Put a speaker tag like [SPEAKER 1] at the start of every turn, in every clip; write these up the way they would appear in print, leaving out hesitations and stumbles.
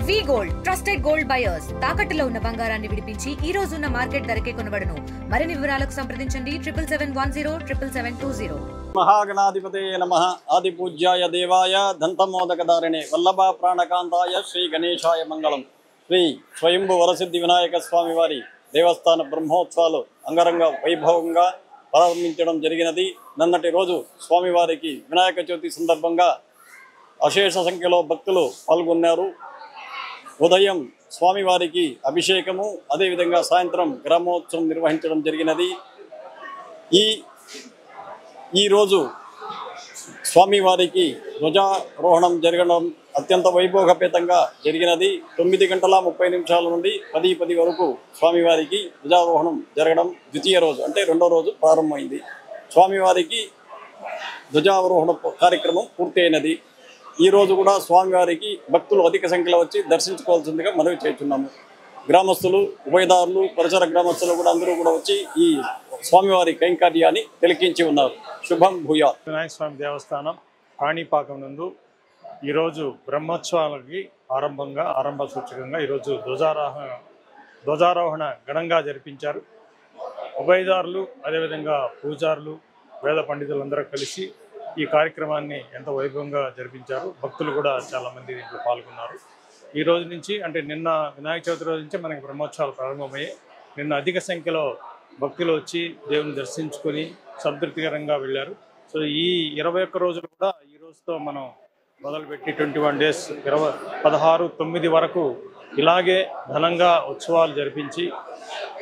[SPEAKER 1] వి gold trusted gold buyers తాకట్టులో ఉన్న బంగారాన్ని విడిపించి ఈ రోజు ఉన్న మార్కెట్ ధరకే కొనబడును. మరిన్ని వివరాలకు సంప్రదించండి 77107720.
[SPEAKER 2] మహాగణాధిపతయే నమః. ఆది పూజ్యాయ దేవాయ దంతమోదకదారిణే వల్లభ ప్రాణకాంతాయ శ్రీ గణేశాయ మంగళం. శ్రీ స్వయంభు వరసిద్ధి వినాయక స్వామి వారి దేవస్థాన బ్రహ్మోత్సవాలు అంగరంగ వైభవంగా ప్రారంభించడం జరిగినది. నిన్నటి రోజు స్వామివారికి వినాయక చవితి సందర్భంగా అశేష సంఖ్యలో భక్తులు పాల్గొన్నారు. ఉదయం స్వామివారికి అభిషేకము, అదేవిధంగా సాయంత్రం గ్రామోత్సవం నిర్వహించడం జరిగినది. ఈరోజు స్వామివారికి ధ్వజారోహణం జరగడం అత్యంత వైభోగపేతంగా జరిగినది. 9:30 నుండి 10:10 వరకు స్వామివారికి ధ్వజారోహణం జరగడం ద్వితీయ రోజు, అంటే రెండో రోజు ప్రారంభమైంది. స్వామివారికి ధ్వజారోహణ కార్యక్రమం పూర్తయినది. ఈ రోజు కూడా స్వామివారికి భక్తులు అధిక సంఖ్యలో వచ్చి దర్శించుకోవాల్సిందిగా మనవి చేస్తున్నాము. గ్రామస్తులు, ఉభయదారులు, పరిసర గ్రామస్తులు కూడా అందరూ కూడా వచ్చి ఈ స్వామివారి కైంకర్యాన్ని తిలకించి ఉన్నారు. శుభం భూయాత్.
[SPEAKER 3] వినాయక స్వామి దేవస్థానం కాణిపాకం నందు ఈరోజు బ్రహ్మోత్సవాలకి ఆరంభ సూచకంగా ఈరోజు ధ్వజారోహణ ఘనంగా జరిపించారు. ఉభయదారులు, అదేవిధంగా పూజారులు, వేద పండితులందరూ కలిసి ఈ కార్యక్రమాన్ని ఎంతో వైభవంగా జరిపించారు. భక్తులు కూడా చాలామంది దీంట్లో పాల్గొన్నారు. ఈ రోజు నుంచి, అంటే నిన్న వినాయక చవితి రోజు నుంచి మనకి బ్రహ్మోత్సవాలు ప్రారంభమయ్యాయి. నిన్న అధిక సంఖ్యలో భక్తులు వచ్చి దేవుని దర్శించుకొని సంతృప్తికరంగా వెళ్ళారు. సో ఈ 21 రోజులు కూడా ఈ రోజుతో మనం మొదలుపెట్టి 21 డేస్ 16/9 వరకు ఇలాగే ఘనంగా ఉత్సవాలు జరిపించి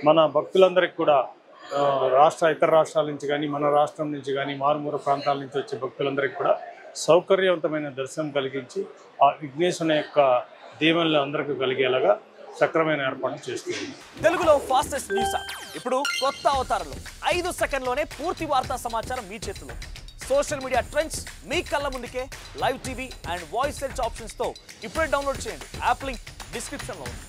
[SPEAKER 3] మన భక్తులందరికీ కూడా ఇతర రాష్ట్రాల నుంచి కానీ, మన రాష్ట్రం నుంచి కానీ, మారుమూల ప్రాంతాల నుంచి వచ్చే భక్తులందరికీ కూడా సౌకర్యవంతమైన దర్శనం కలిగించి ఆ విఘ్నేశ్వరుని యొక్క దీవెనలు అందరికీ కలిగేలాగా సక్రమైన ఏర్పాటు చేస్తుంది.
[SPEAKER 4] తెలుగులో ఫాస్టెస్ట్ న్యూస్ ఇప్పుడు కొత్త అవతారంలో 5 సెకండ్లోనే పూర్తి వార్తా సమాచారం మీ చేతిలో. సోషల్ మీడియా ట్రెండ్స్ మీ కళ్ళ ముందుకే live TV and voice search ఆప్షన్స్తో ఇప్పుడే డౌన్లోడ్ చేయండి. యాప్ లింక్ డిస్క్రిప్షన్లో ఉంది.